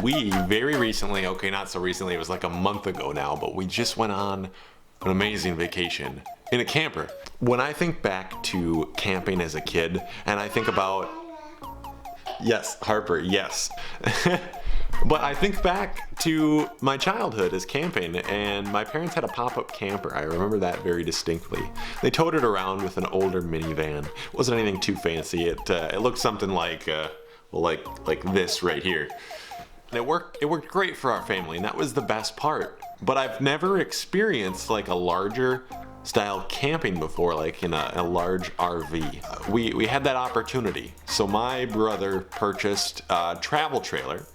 We very recently, okay, not so recently, it was like a month ago now, but we just went on an amazing vacation in a camper. When I think back to camping as a kid, and I think about, yes, Harper, yes. But I think back to my childhood as camping, and my parents had a pop-up camper. I remember that very distinctly. They towed it around with an older minivan. It wasn't anything too fancy. It looked something like this right here. And it worked great for our family, and that was the best part. But I've never experienced like a larger style camping before, like in a large RV. We had that opportunity. So my brother purchased a travel trailer.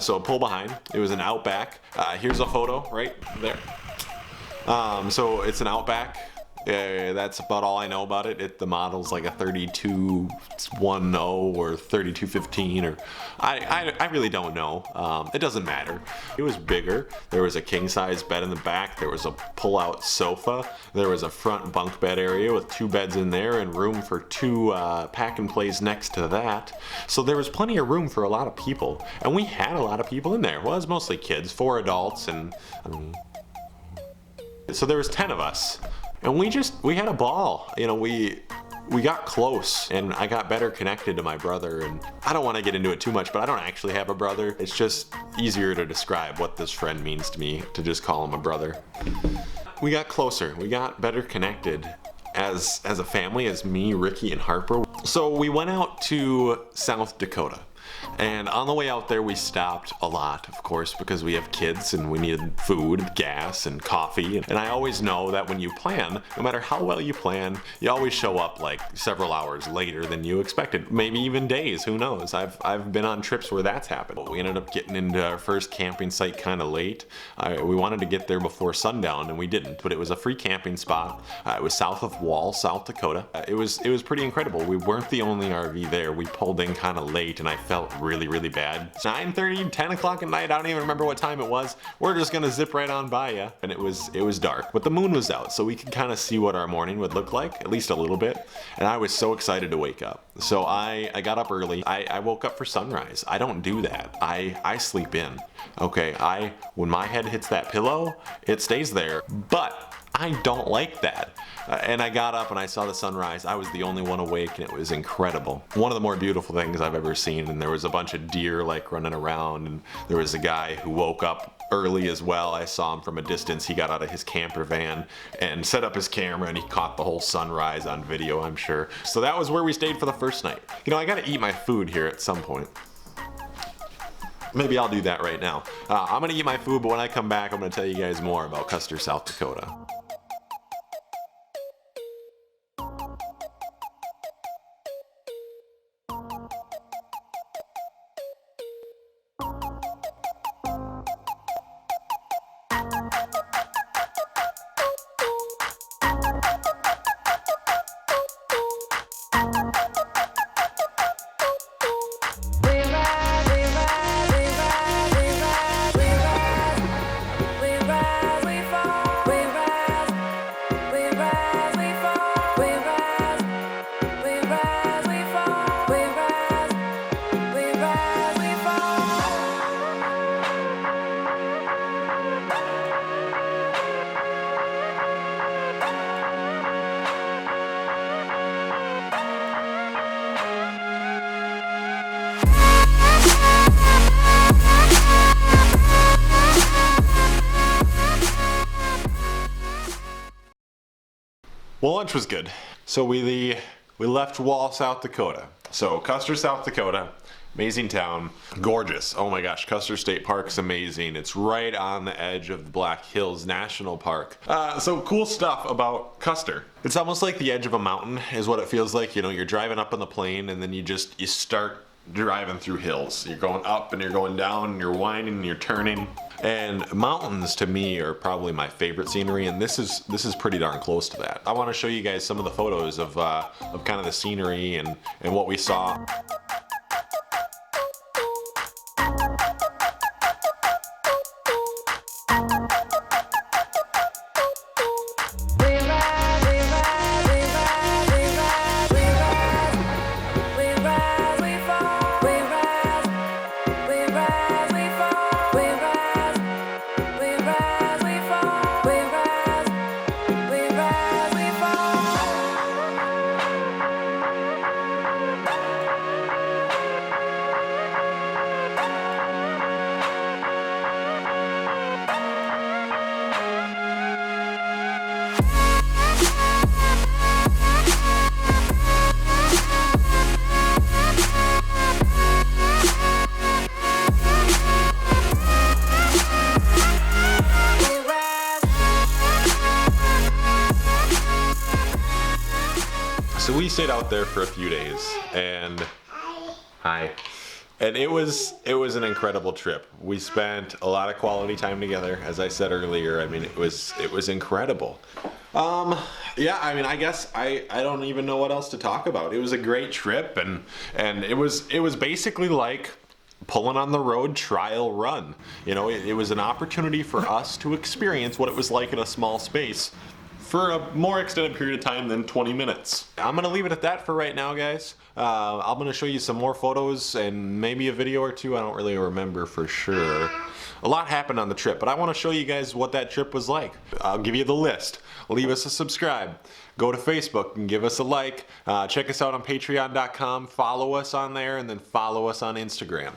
So a pull behind. It was an Outback. Here's a photo right there. So it's an Outback. That's about all I know about it. The model's like a 3210 or 3215, or I really don't know. It doesn't matter. It was bigger. There was a king size bed in the back. There was a pull-out sofa. There was a front bunk bed area with 2 beds in there and room for 2 pack and plays next to that. So there was plenty of room for a lot of people, and we had a lot of people in there. Well, it was mostly kids, 4 adults, and so there was 10 of us. And we had a ball. You know, we got close, and I got better connected to my brother. And I don't want to get into it too much, but I don't actually have a brother. It's just easier to describe what this friend means to me, to just call him a brother. We got closer. We got better connected as a family, as me, Ricky, and Harper. So we went out to South Dakota. And on the way out there, we stopped a lot, of course, because we have kids and we needed food, gas, and coffee. And I always know that when you plan, no matter how well you plan, you always show up like several hours later than you expected. Maybe even days, who knows? I've been on trips where that's happened. We ended up getting into our first camping site kind of late. We wanted to get there before sundown, and we didn't, but it was a free camping spot. It was south of Wall, South Dakota. It was pretty incredible. We weren't the only RV there. We pulled in kind of late, and I felt really bad. 9:30, 10 o'clock at night, I don't even remember what time it was. We're just gonna zip right on by you. And it was dark, but the moon was out, so we could kind of see what our morning would look like, at least a little bit. And I was so excited to wake up. So I got up early. I woke up for sunrise. I don't do that. I sleep in. Okay, when my head hits that pillow, it stays there. But I don't like that. And I got up and I saw the sunrise. I was the only one awake, and it was incredible. One of the more beautiful things I've ever seen, and there was a bunch of deer like running around, and there was a guy who woke up early as well. I saw him from a distance. He got out of his camper van and set up his camera, and he caught the whole sunrise on video, I'm sure. So that was where we stayed for the first night. You know, I gotta eat my food here at some point. Maybe I'll do that right now. I'm gonna eat my food, but when I come back, I'm gonna tell you guys more about Custer, South Dakota. Well, lunch was good. So we left Wall, South Dakota. So Custer, South Dakota, amazing town, gorgeous. Oh my gosh, Custer State Park's amazing. It's right on the edge of the Black Hills National Park. So cool stuff about Custer. It's almost like the edge of a mountain is what it feels like. You know, you're driving up on the plain, and then you start driving through hills. You're going up and you're going down and you're winding and you're turning. And mountains to me are probably my favorite scenery, and this is pretty darn close to that. I want to show you guys some of the photos of kind of the scenery and what we saw. We rise, we fall. So we stayed out there for a few days, and hi. And it was an incredible trip. We spent a lot of quality time together, as I said earlier. I mean, it was incredible. Yeah, I mean, I guess I don't even know what else to talk about. It was a great trip, and it was basically like pulling on the road trial run. You know, it was an opportunity for us to experience what it was like in a small space for a more extended period of time than 20 minutes. I'm gonna leave it at that for right now, guys. I'm gonna show you some more photos and maybe a video or two. I don't really remember for sure. A lot happened on the trip, but I want to show you guys what that trip was like. I'll give you the list. Leave us a subscribe. Go to Facebook and give us a like. Check us out on patreon.com. Follow us on there, and then follow us on Instagram.